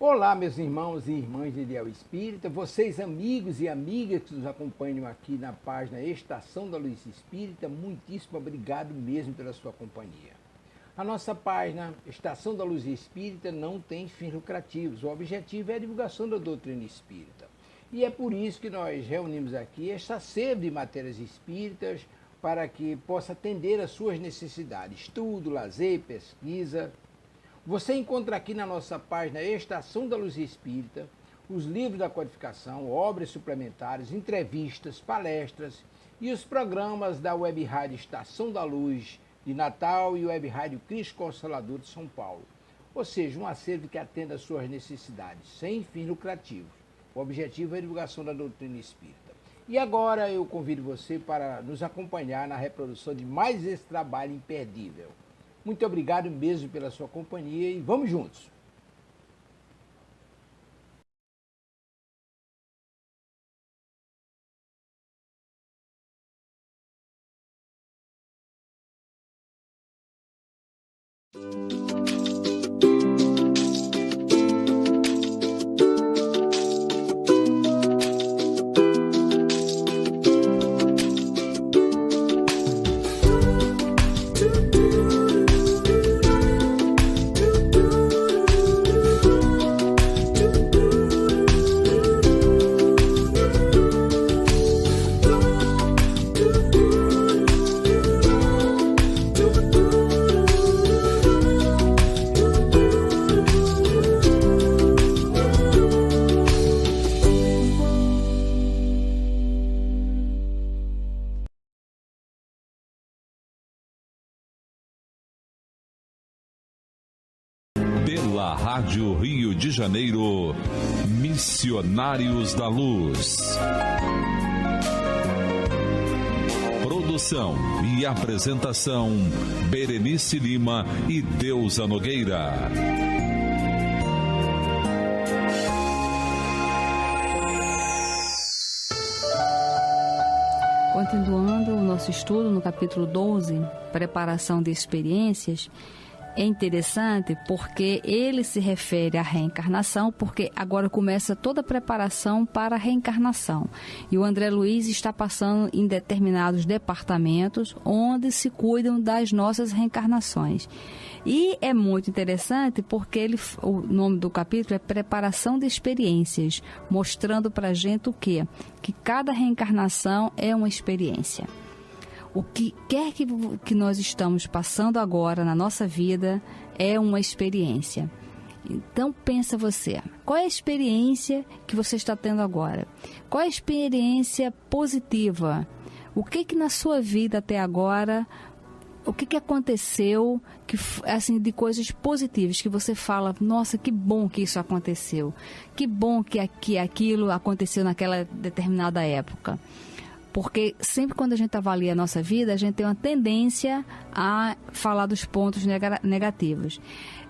Olá, meus irmãos e irmãs de Ideal Espírita, vocês amigos e amigas que nos acompanham aqui na página Estação da Luz Espírita, muitíssimo obrigado mesmo pela sua companhia. A nossa página Estação da Luz Espírita não tem fins lucrativos, o objetivo é a divulgação da doutrina espírita. E é por isso que nós reunimos aqui esta sede de matérias espíritas para que possa atender às suas necessidades, estudo, lazer, pesquisa. Você encontra aqui na nossa página Estação da Luz Espírita os livros da codificação, obras suplementares, entrevistas, palestras e os programas da Web Rádio Estação da Luz de Natal e Web Rádio Cristo Consolador de São Paulo. Ou seja, um acervo que atenda às suas necessidades, sem fins lucrativos. O objetivo é a divulgação da doutrina espírita. E agora eu convido você para nos acompanhar na reprodução de mais esse trabalho imperdível. Muito obrigado mesmo pela sua companhia e vamos juntos! Pela Rádio Rio de Janeiro, Missionários da Luz. Produção e apresentação, Berenice Lima e Deusa Nogueira. Continuando o nosso estudo no capítulo 12, Preparação de Experiências, é interessante porque ele se refere à reencarnação, porque agora começa toda a preparação para a reencarnação. E o André Luiz está passando em determinados departamentos onde se cuidam das nossas reencarnações. E é muito interessante porque o nome do capítulo é Preparação de Experiências, mostrando para a gente o quê? Que cada reencarnação é uma experiência. O que quer que nós estamos passando agora na nossa vida é uma experiência. Então pensa você, qual é a experiência que você está tendo agora? Qual é a experiência positiva? O que na sua vida até agora, o que aconteceu assim, de coisas positivas que você fala, nossa, que bom que isso aconteceu, que bom que aquilo aconteceu naquela determinada época. Porque sempre quando a gente avalia a nossa vida, a gente tem uma tendência a falar dos pontos negativos.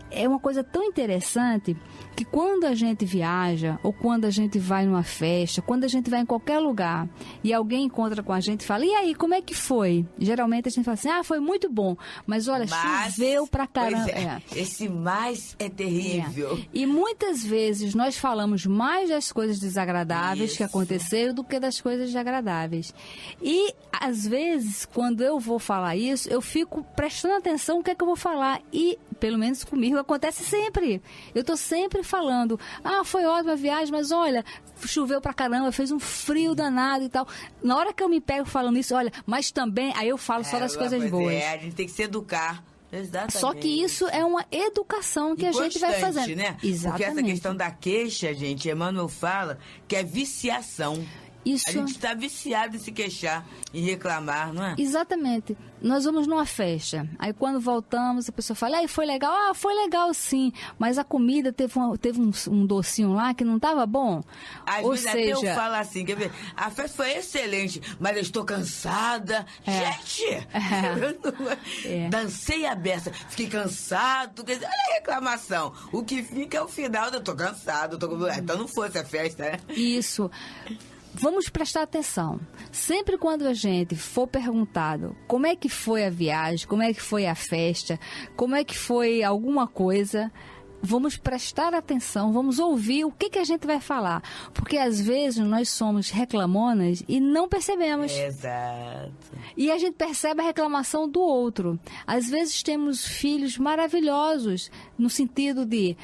É uma coisa tão interessante que quando a gente viaja, ou quando a gente vai numa festa, quando a gente vai em qualquer lugar e alguém encontra com a gente e fala, e aí, como é que foi? Geralmente a gente fala assim, foi muito bom, mas olha, choveu pra caramba. Esse mais é terrível. E muitas vezes nós falamos mais das coisas desagradáveis que aconteceram do que das coisas agradáveis. E às vezes, quando eu vou falar isso, eu fico prestando atenção no que é que eu vou falar e, pelo menos comigo, acontece sempre. Eu estou sempre falando, foi ótima a viagem, mas olha, choveu pra caramba, fez um frio danado e tal. Na hora que eu me pego falando isso, olha, mas também, aí eu falo só das coisas boas. A gente tem que se educar. Exatamente. Só que isso é uma educação que a gente vai fazendo. Né? Exatamente. Porque essa questão da queixa, gente, Emmanuel fala que é viciação. Isso... A gente está viciado em se queixar, em reclamar, não é? Exatamente. Nós vamos numa festa, aí quando voltamos, a pessoa fala, aí foi legal? Foi legal sim, mas a comida teve um docinho lá que não estava bom. Às vezes até eu falo assim, quer ver, a festa foi excelente, mas eu estou cansada. Gente, dancei a beça, fiquei cansado, quer dizer, olha a reclamação. O que fica é o final, eu estou cansado, então não fosse a festa, né? Isso. Vamos prestar atenção. Sempre quando a gente for perguntado como é que foi a viagem, como é que foi a festa, como é que foi alguma coisa, vamos prestar atenção, vamos ouvir o que a gente vai falar. Porque às vezes nós somos reclamonas e não percebemos. Exato. E a gente percebe a reclamação do outro. Às vezes temos filhos maravilhosos, no sentido de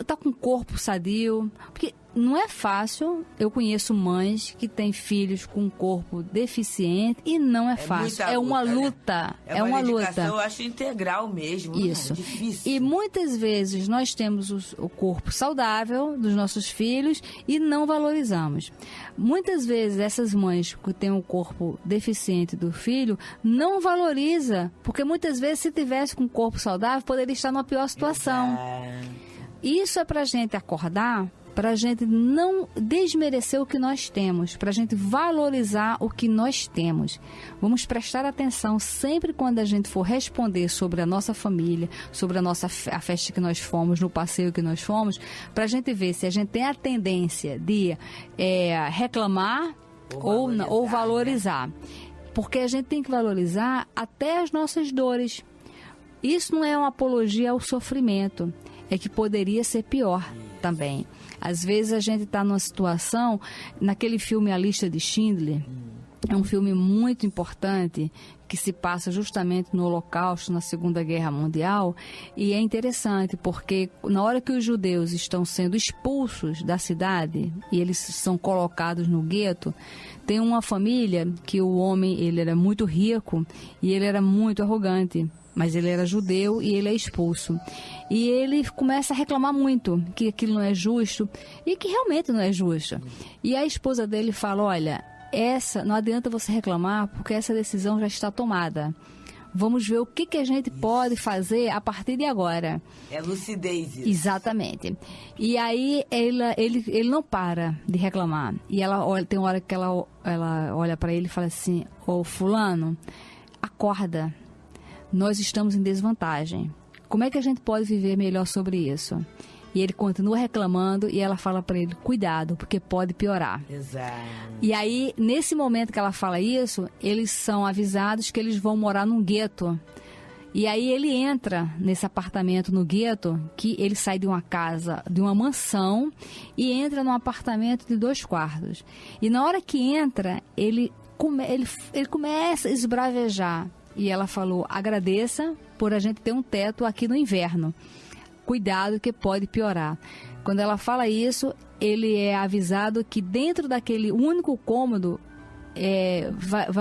tá com um corpo sadio. Porque não é fácil. Eu conheço mães que têm filhos com um corpo deficiente e não é fácil. É uma luta. Né? É uma luta. Eu acho integral mesmo. Isso. É difícil. E muitas vezes nós temos o corpo saudável dos nossos filhos e não valorizamos. Muitas vezes essas mães que têm o corpo deficiente do filho não valoriza, porque muitas vezes se tivesse com um corpo saudável poderia estar numa pior situação. Isso é para a gente acordar, para a gente não desmerecer o que nós temos, para a gente valorizar o que nós temos. Vamos prestar atenção sempre quando a gente for responder sobre a nossa família, sobre a festa que nós fomos, no passeio que nós fomos, para a gente ver se a gente tem a tendência de reclamar ou valorizar. Né? Porque a gente tem que valorizar até as nossas dores. Isso não é uma apologia ao sofrimento, é que poderia ser pior também. Às vezes a gente está numa situação, naquele filme A Lista de Schindler, é um filme muito importante que se passa justamente no Holocausto, na Segunda Guerra Mundial, e é interessante porque na hora que os judeus estão sendo expulsos da cidade e eles são colocados no gueto, tem uma família que o homem ele era muito rico e ele era muito arrogante. Mas ele era judeu e ele é expulso. E ele começa a reclamar muito que aquilo não é justo e que realmente não é justo. E a esposa dele fala, olha, não adianta você reclamar porque essa decisão já está tomada. Vamos ver o que a gente pode fazer a partir de agora. É lucidez isso. Exatamente. E aí ele não para de reclamar. E ela olha, tem uma hora que ela olha para ele e fala assim, ô fulano, acorda. Nós estamos em desvantagem. Como é que a gente pode viver melhor sobre isso? E ele continua reclamando e ela fala para ele, cuidado, porque pode piorar. Exato. E aí, nesse momento que ela fala isso, eles são avisados que eles vão morar num gueto. E aí ele entra nesse apartamento no gueto, que ele sai de uma casa, de uma mansão, e entra num apartamento de 2 quartos. E na hora que entra, ele começa a esbravejar. E ela falou, agradeça por a gente ter um teto aqui no inverno. Cuidado que pode piorar. Quando ela fala isso, ele é avisado que dentro daquele único cômodo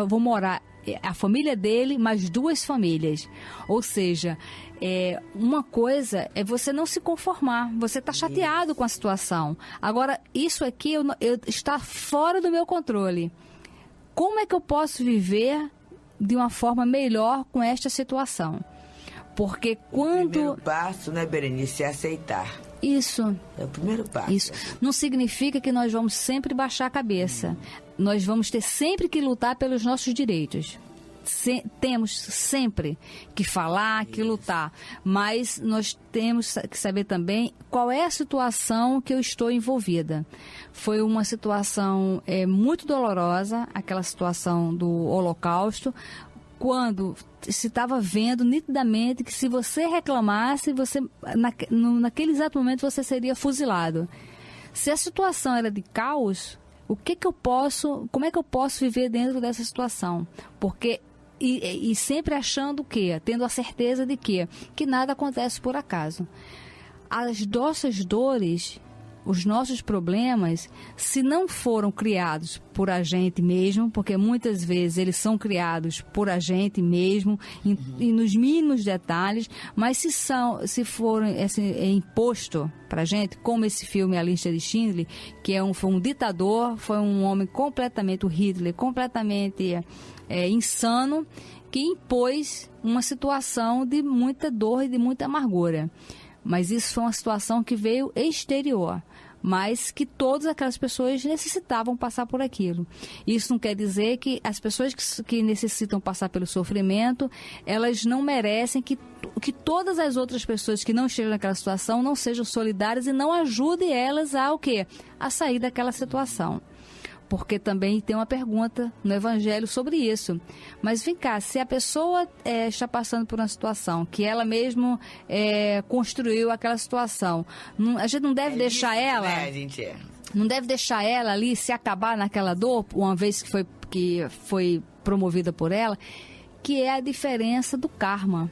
vão morar a família dele, mais 2 famílias. Ou seja, uma coisa é você não se conformar. Você está chateado com a situação. Agora, isso aqui está fora do meu controle. Como é que eu posso viver de uma forma melhor com esta situação? Porque quando... O primeiro passo, né, Berenice, é aceitar. Isso. É o primeiro passo. Isso. Não significa que nós vamos sempre baixar a cabeça. Nós vamos ter sempre que lutar pelos nossos direitos. Temos sempre que falar, que lutar. Mas nós temos que saber também qual é a situação que eu estou envolvida. Foi uma situação muito dolorosa, aquela situação do Holocausto, quando se estava vendo nitidamente que se você reclamasse, naquele exato momento você seria fuzilado. Se a situação era de caos, como é que eu posso viver dentro dessa situação? Porque e sempre achando tendo a certeza de que nada acontece por acaso. As nossas dores, os nossos problemas, se não foram criados por a gente mesmo, porque muitas vezes eles são criados por a gente mesmo, e nos mínimos detalhes, mas se foram imposto para a gente, como esse filme A Lista de Schindler, que foi um ditador, foi um homem completamente, o Hitler, completamente insano, que impôs uma situação de muita dor e de muita amargura. Mas isso foi uma situação que veio exterior, mas que todas aquelas pessoas necessitavam passar por aquilo. Isso não quer dizer que as pessoas que necessitam passar pelo sofrimento, elas não merecem que todas as outras pessoas que não estejam naquela situação não sejam solidárias e não ajudem elas a sair daquela situação. porque também tem uma pergunta no Evangelho sobre isso. Mas vem cá, se a pessoa está passando por uma situação que ela mesmo construiu aquela situação, a gente não deve deixar ela... Né, gente? Não deve deixar ela ali se acabar naquela dor, uma vez que foi promovida por ela, que é a diferença do karma.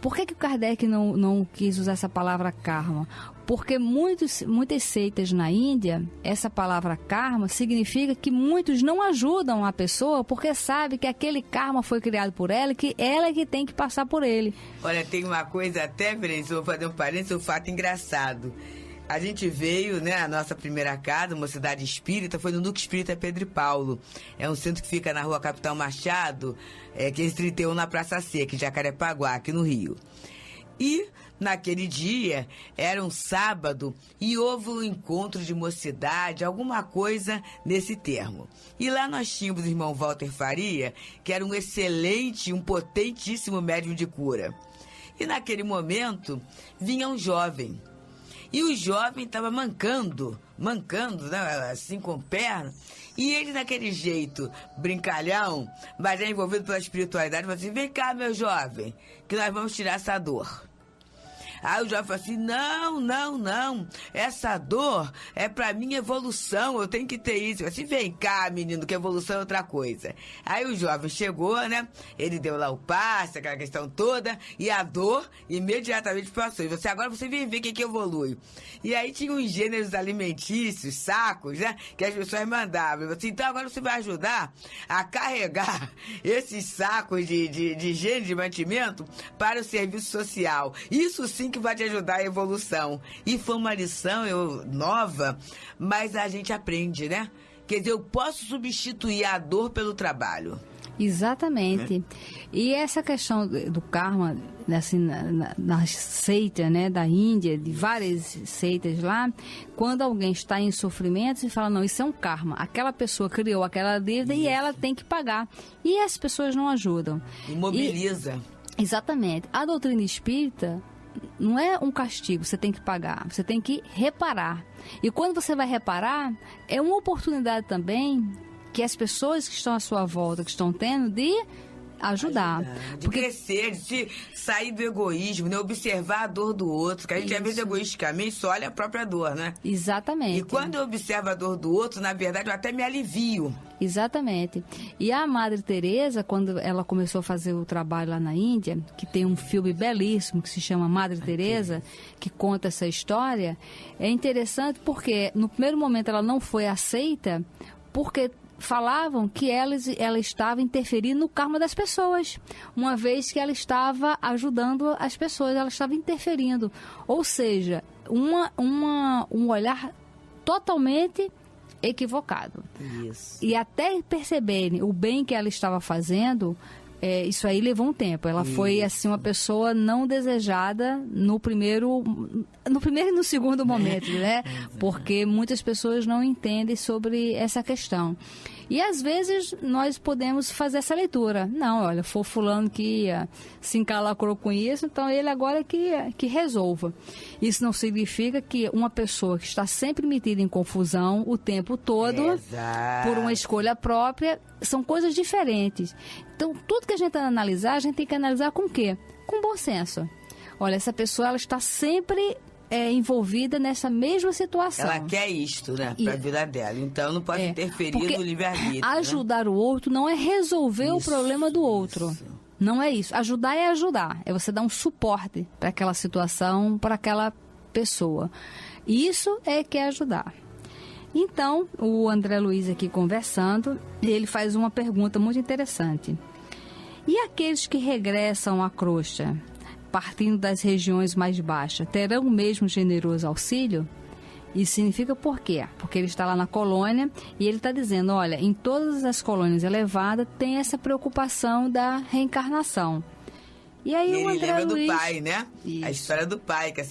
Por que o Kardec não quis usar essa palavra karma? Porque muitas seitas na Índia, essa palavra karma significa que muitos não ajudam a pessoa porque sabe que aquele karma foi criado por ela e que ela é que tem que passar por ele. Olha, tem uma coisa até, Berenice, vou fazer um parênteses, um fato engraçado. A gente veio, né, a nossa primeira casa, Mocidade Espírita, foi no Núcleo Espírita Pedro e Paulo. É um centro que fica na rua Capitão Machado, 531 na Praça Seca, em Jacarepaguá, aqui no Rio. E naquele dia, era um sábado, e houve um encontro de mocidade, alguma coisa nesse termo. E lá nós tínhamos o irmão Walter Faria, que era um excelente, um potentíssimo médium de cura. E naquele momento, vinha um jovem. E o jovem estava mancando, né, assim com perna. E ele, daquele jeito, brincalhão, mas é envolvido pela espiritualidade, falou assim: vem cá, meu jovem, que nós vamos tirar essa dor. Aí o jovem falou assim: não, essa dor é pra minha evolução, eu tenho que ter isso. Eu falei assim: vem cá, menino, que evolução é outra coisa. Aí o jovem chegou, né, ele deu lá o passe, aquela questão toda, e a dor imediatamente passou. E você, agora você vem ver o que evolui. E aí tinha uns gêneros alimentícios, sacos, né, que as pessoas mandavam. Eu falei assim: então agora você vai ajudar a carregar esses sacos de gênero de mantimento para o serviço social. Isso sim que vai te ajudar a evolução. E foi uma lição nova, mas a gente aprende, né? Quer dizer, eu posso substituir a dor pelo trabalho. Exatamente. E essa questão do karma, assim, na seita, né, da Índia, de várias seitas lá, quando alguém está em sofrimento, se fala: não, isso é um karma. Aquela pessoa criou aquela dívida e ela tem que pagar. E as pessoas não ajudam. Imobiliza. Exatamente. A doutrina espírita não é um castigo, você tem que pagar, você tem que reparar. E quando você vai reparar, é uma oportunidade também que as pessoas que estão à sua volta, que estão tendo, de ajudar. De crescer, de sair do egoísmo, né? Observar a dor do outro, que a gente às vezes egoisticamente só olha a própria dor, né? Exatamente. E quando eu observo a dor do outro, na verdade, eu até me alivio. Exatamente. E a Madre Teresa, quando ela começou a fazer o trabalho lá na Índia, que tem um filme belíssimo que se chama Madre Teresa, que conta essa história, é interessante porque no primeiro momento ela não foi aceita, porque falavam que ela estava interferindo no karma das pessoas, uma vez que ela estava ajudando as pessoas, ela estava interferindo. Ou seja, um olhar totalmente equivocado. Isso. E até perceberem o bem que ela estava fazendo, isso aí levou um tempo. Ela foi assim uma pessoa não desejada no primeiro e no segundo momento, né? Porque muitas pessoas não entendem sobre essa questão. E às vezes nós podemos fazer essa leitura. Não, olha, foi fulano que se encalacrou com isso, então ele agora que resolva. Isso não significa que uma pessoa que está sempre metida em confusão o tempo todo, por uma escolha própria, são coisas diferentes. Então, tudo que a gente analisar, a gente tem que analisar com o quê? Com bom senso. Olha, essa pessoa ela está sempre envolvida nessa mesma situação. Ela quer isto, né? Para a vida dela. Então, não pode interferir no livre-arbítrio. Ajudar, né, o outro não é resolver o problema do outro. Não é isso. Ajudar é ajudar. É você dar um suporte para aquela situação, para aquela pessoa. Isso é que é ajudar. Então, o André Luiz aqui conversando, ele faz uma pergunta muito interessante. E aqueles que regressam à crosta, partindo das regiões mais baixas, terão o mesmo generoso auxílio? Isso significa por quê? Porque ele está lá na colônia e ele está dizendo: olha, em todas as colônias elevadas tem essa preocupação da reencarnação. E aí o ele André lembra Luiz... do pai, né? Isso. A história do pai, que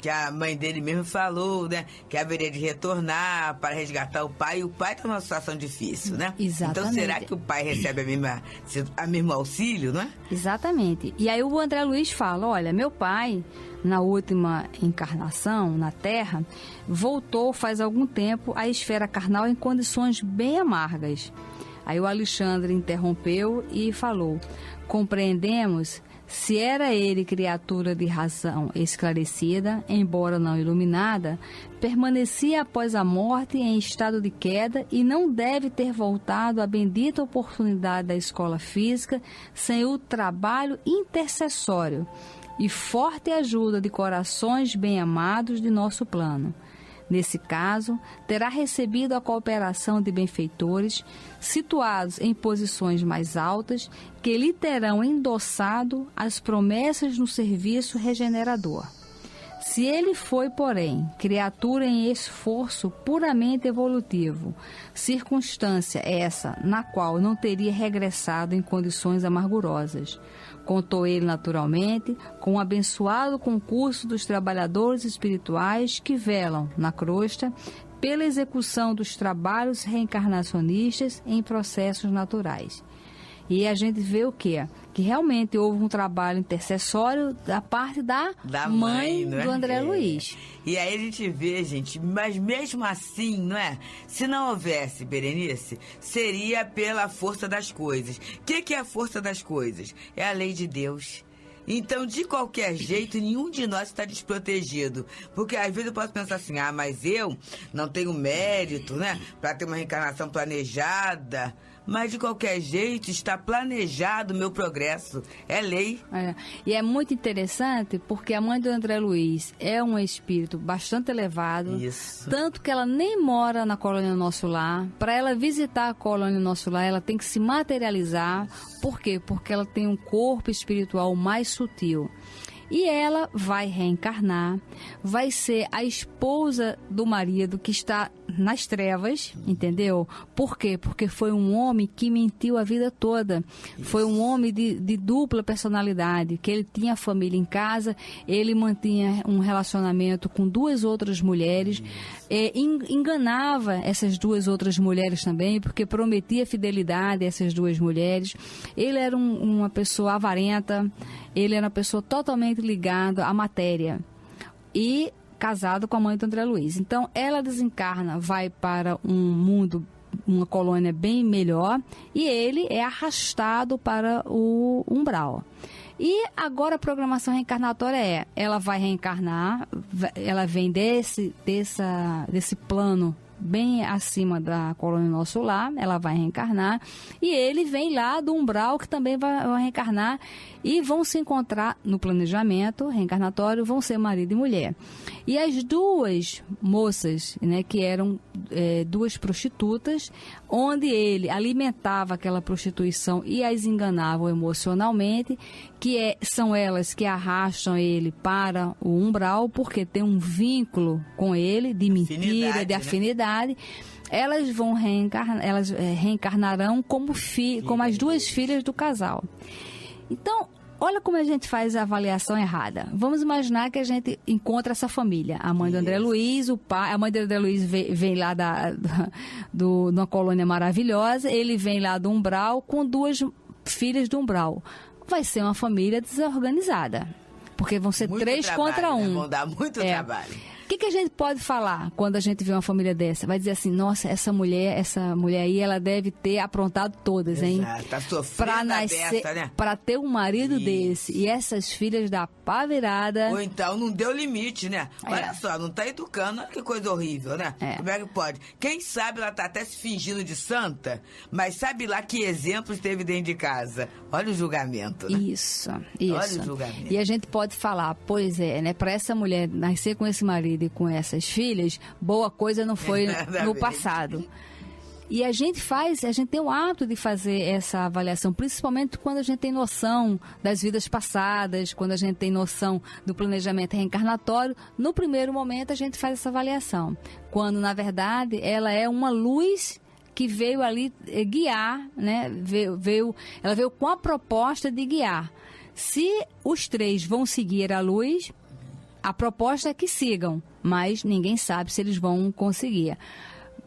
a mãe dele mesmo falou, né? Que haveria de retornar para resgatar o pai. E o pai está numa situação difícil, né? Exatamente. Então, será que o pai recebe a mesmo auxílio, não é? Exatamente. E aí o André Luiz fala, olha, meu pai, na última encarnação, na Terra, voltou faz algum tempo à esfera carnal em condições bem amargas. Aí o Alexandre interrompeu e falou, compreendemos, se era ele criatura de razão esclarecida, embora não iluminada, permanecia após a morte em estado de queda e não deve ter voltado à bendita oportunidade da escola física sem o trabalho intercessório e forte ajuda de corações bem-amados de nosso plano. Nesse caso, terá recebido a cooperação de benfeitores situados em posições mais altas que lhe terão endossado as promessas no serviço regenerador. Se ele foi, porém, criatura em esforço puramente evolutivo, circunstância essa na qual não teria regressado em condições amargurosas, contou ele naturalmente com o abençoado concurso dos trabalhadores espirituais que velam na crosta pela execução dos trabalhos reencarnacionistas em processos naturais. E a gente vê o quê? Que realmente houve um trabalho intercessório da parte da mãe do André Luiz. E aí a gente vê, gente, mas mesmo assim, não é? Se não houvesse, Berenice, seria pela força das coisas. O que é a força das coisas? É a lei de Deus. Então, de qualquer jeito, nenhum de nós está desprotegido. Porque às vezes eu posso pensar assim, mas eu não tenho mérito, né? Para ter uma reencarnação planejada. Mas, de qualquer jeito, está planejado o meu progresso. É lei. E é muito interessante porque a mãe do André Luiz é um espírito bastante elevado. Isso. Tanto que ela nem mora na colônia Nosso Lar. Para ela visitar a colônia Nosso Lar, ela tem que se materializar. Por quê? Porque ela tem um corpo espiritual mais sutil. E ela vai reencarnar, vai ser a esposa do marido que está nas trevas, entendeu? Por quê? Porque foi um homem que mentiu a vida toda. Isso. Foi um homem de dupla personalidade, que ele tinha família em casa, ele mantinha um relacionamento com 2 outras mulheres, enganava essas 2 outras mulheres também, porque prometia fidelidade a essas 2 mulheres. Ele era uma pessoa avarenta, ele era uma pessoa totalmente ligada à matéria e casado com a mãe do André Luiz. Então, ela desencarna, vai para um mundo, uma colônia bem melhor, e ele é arrastado para o umbral. E agora a programação reencarnatória ela vai reencarnar, ela vem desse plano bem acima da colônia Nosso Lar, ela vai reencarnar, e ele vem lá do umbral, que também vai reencarnar, e vão se encontrar no planejamento reencarnatório, vão ser marido e mulher. E as 2 moças, né, que eram 2 prostitutas, onde ele alimentava aquela prostituição e as enganava emocionalmente, são elas que arrastam ele para o umbral, porque tem um vínculo com ele, de mentira, de afinidade. Elas vão reencarnarão como as 2 filhas do casal. Então, olha como a gente faz a avaliação errada. Vamos imaginar que a gente encontra essa família. A mãe do André Luiz, o pai... A mãe do André Luiz vem lá de uma colônia maravilhosa. Ele vem lá do umbral com 2 filhas do umbral. Vai ser uma família desorganizada. Porque vão ser muito 3 contra 1. Né? Vão dar muito trabalho. O que a gente pode falar quando a gente vê uma família dessa? Vai dizer assim, nossa, essa mulher aí, ela deve ter aprontado todas, hein? Tá sofrendo né? Para ter um marido desse. E essas filhas da pá virada... Ou então não deu limite, né? Olha só, não tá educando, olha que coisa horrível, né? Como é que pode? Quem sabe ela tá até se fingindo de santa, mas sabe lá que exemplos teve dentro de casa. Olha o julgamento, né? Isso. Olha o julgamento. E a gente pode falar, pois né? Para essa mulher nascer com esse marido e com essas filhas, boa coisa não foi no passado. E a gente tem o hábito de fazer essa avaliação, principalmente quando a gente tem noção das vidas passadas, quando a gente tem noção do planejamento reencarnatório. No primeiro momento a gente faz essa avaliação, quando na verdade ela é uma luz que veio ali guiar, né? Ela veio com a proposta de guiar. Se os 3 vão seguir a luz, a proposta é que sigam, mas ninguém sabe se eles vão conseguir.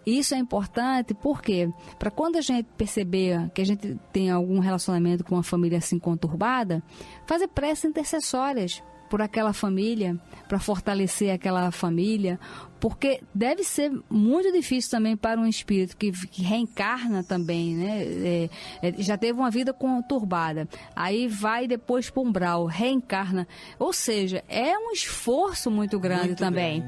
Isso é importante porque, para quando a gente perceber que a gente tem algum relacionamento com uma família assim conturbada, fazer preces intercessórias por aquela família, para fortalecer aquela família, porque deve ser muito difícil também para um espírito que reencarna também, né? Já teve uma vida conturbada, aí vai depois para o umbral, reencarna, ou seja, é um esforço muito grande muito também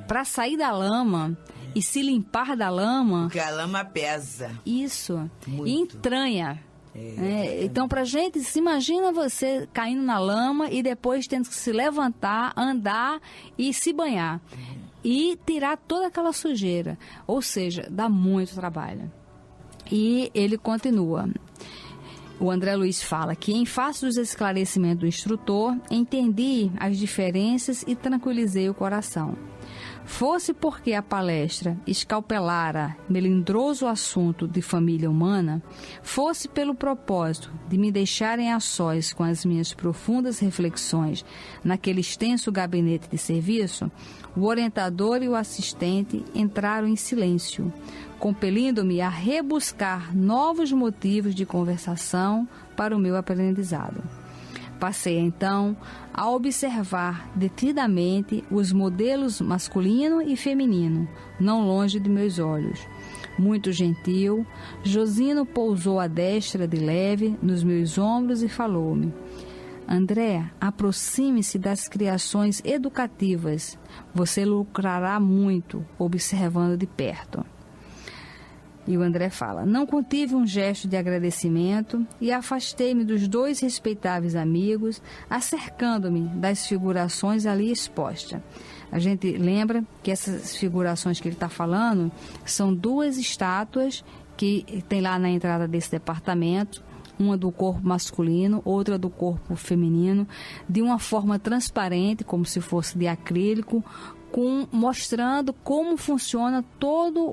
para sair da lama e se limpar da lama. Porque a lama pesa. Isso, muito. E entranha. Então, pra gente, se imagina você caindo na lama e depois tendo que se levantar, andar e se banhar. E tirar toda aquela sujeira. Ou seja, dá muito trabalho. E ele continua. O André Luiz fala que, em face dos esclarecimentos do instrutor, entendi as diferenças e tranquilizei o coração. Fosse porque a palestra escalpelara melindroso assunto de família humana, fosse pelo propósito de me deixarem a sós com as minhas profundas reflexões naquele extenso gabinete de serviço, o orientador e o assistente entraram em silêncio, compelindo-me a rebuscar novos motivos de conversação para o meu aprendizado. Passei, então, a observar detidamente os modelos masculino e feminino, não longe de meus olhos. Muito gentil, Josino pousou a destra de leve nos meus ombros e falou-me: André, aproxime-se das criações educativas. Você lucrará muito observando de perto. E o André fala: não contive um gesto de agradecimento e afastei-me dos 2 respeitáveis amigos, acercando-me das figurações ali expostas. A gente lembra que essas figurações que ele está falando são 2 estátuas que tem lá na entrada desse departamento, uma do corpo masculino, outra do corpo feminino, de uma forma transparente, como se fosse de acrílico, mostrando como funciona todos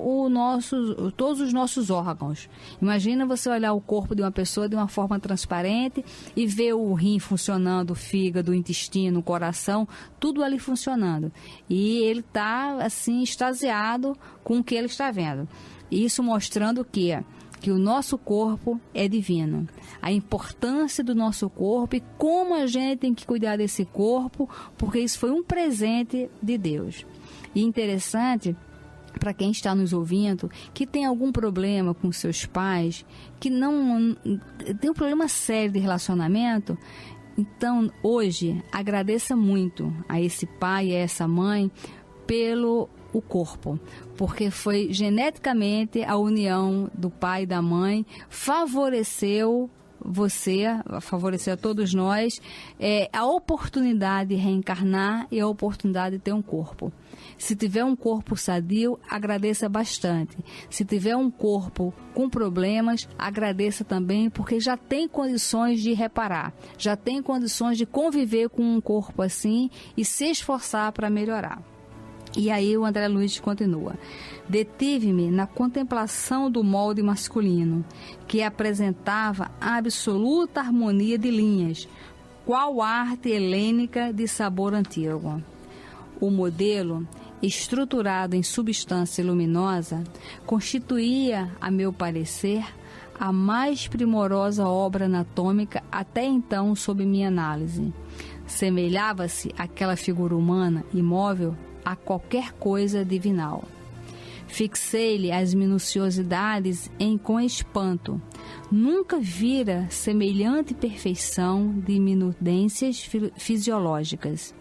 os nossos órgãos. Imagina você olhar o corpo de uma pessoa de uma forma transparente e ver o rim funcionando, o fígado, o intestino, o coração, tudo ali funcionando. E ele está assim extasiado com o que ele está vendo. Isso mostrando que o nosso corpo é divino, a importância do nosso corpo e como a gente tem que cuidar desse corpo, porque isso foi um presente de Deus. E interessante, para quem está nos ouvindo, que tem algum problema com seus pais, que não tem um problema sério de relacionamento, então hoje agradeça muito a esse pai e a essa mãe pelo o corpo, porque foi geneticamente a união do pai e da mãe, favoreceu a todos nós, a oportunidade de reencarnar e a oportunidade de ter um corpo. Se tiver um corpo sadio, agradeça bastante. Se tiver um corpo com problemas, agradeça também, porque já tem condições de reparar, já tem condições de conviver com um corpo assim e se esforçar para melhorar. E aí o André Luiz continua: detive-me na contemplação do molde masculino, que apresentava a absoluta harmonia de linhas, qual arte helênica de sabor antigo. O modelo, estruturado em substância luminosa, constituía, a meu parecer, a mais primorosa obra anatômica até então sob minha análise. Semelhava-se àquela figura humana imóvel a qualquer coisa divinal. Fixei-lhe as minuciosidades com espanto. Nunca vira semelhante perfeição de minudências fisiológicas.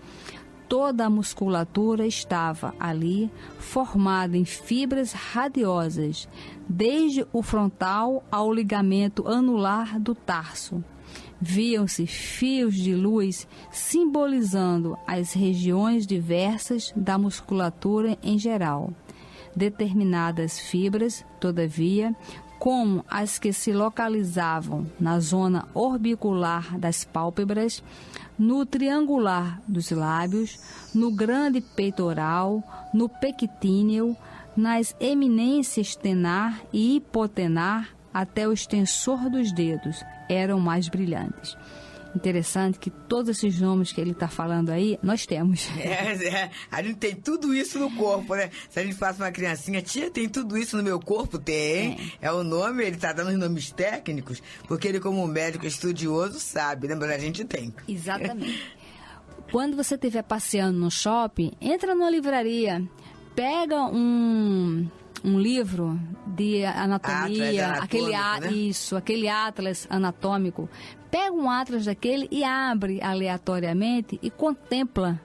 Toda a musculatura estava ali formada em fibras radiosas, desde o frontal ao ligamento anular do tarso. Viam-se fios de luz simbolizando as regiões diversas da musculatura em geral. Determinadas fibras, todavia, como as que se localizavam na zona orbicular das pálpebras, no triangular dos lábios, no grande peitoral, no pectíneo, nas eminências tenar e hipotenar, até o extensor dos dedos, eram mais brilhantes. interessante que todos esses nomes que ele está falando aí, nós temos. A gente tem tudo isso no corpo, né? Se a gente faz uma criancinha, tia, tem tudo isso no meu corpo? Tem. É o nome, ele está dando os nomes técnicos, porque ele, como médico estudioso, sabe, né? Mas a gente tem. Exatamente. Quando você estiver passeando no shopping, entra numa livraria, pega um livro de anatomia, aquele atlas anatômico. Pega um atlas daquele e abre aleatoriamente e contempla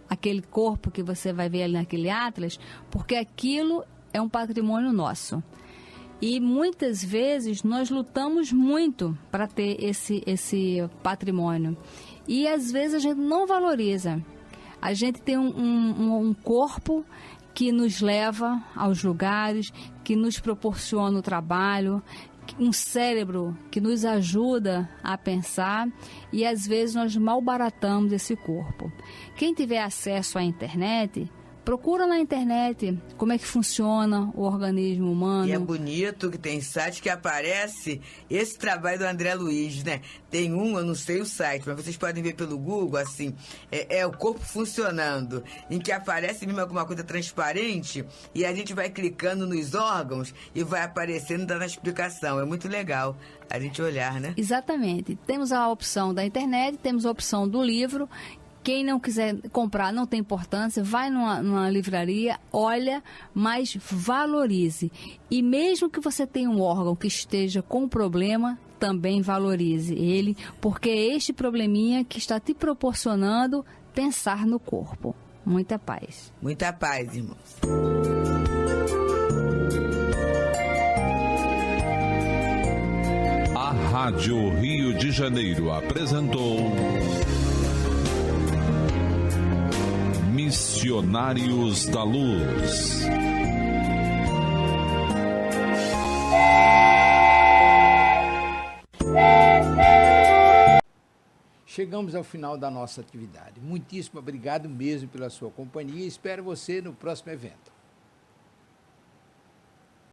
aquele corpo que você vai ver ali naquele atlas, porque aquilo é um patrimônio nosso. E muitas vezes nós lutamos muito para ter esse patrimônio. E às vezes a gente não valoriza. A gente tem um corpo que nos leva aos lugares, que nos proporciona o trabalho, um cérebro que nos ajuda a pensar, e às vezes nós malbaratamos esse corpo. Quem tiver acesso à internet, procura na internet como é que funciona o organismo humano. E é bonito que tem site que aparece esse trabalho do André Luiz, né? Tem eu não sei o site, mas vocês podem ver pelo Google, assim, é o corpo funcionando, em que aparece mesmo alguma coisa transparente e a gente vai clicando nos órgãos e vai aparecendo, dando a explicação. É muito legal a gente olhar, né? Exatamente. Temos a opção da internet, temos a opção do livro. Quem não quiser comprar, não tem importância, vai numa livraria, olha, mas valorize. E mesmo que você tenha um órgão que esteja com problema, também valorize ele, porque é este probleminha que está te proporcionando pensar no corpo. Muita paz. Muita paz, irmãos. A Rádio Rio de Janeiro apresentou Missionários da Luz. Chegamos ao final da nossa atividade. Muitíssimo obrigado mesmo pela sua companhia e espero você no próximo evento.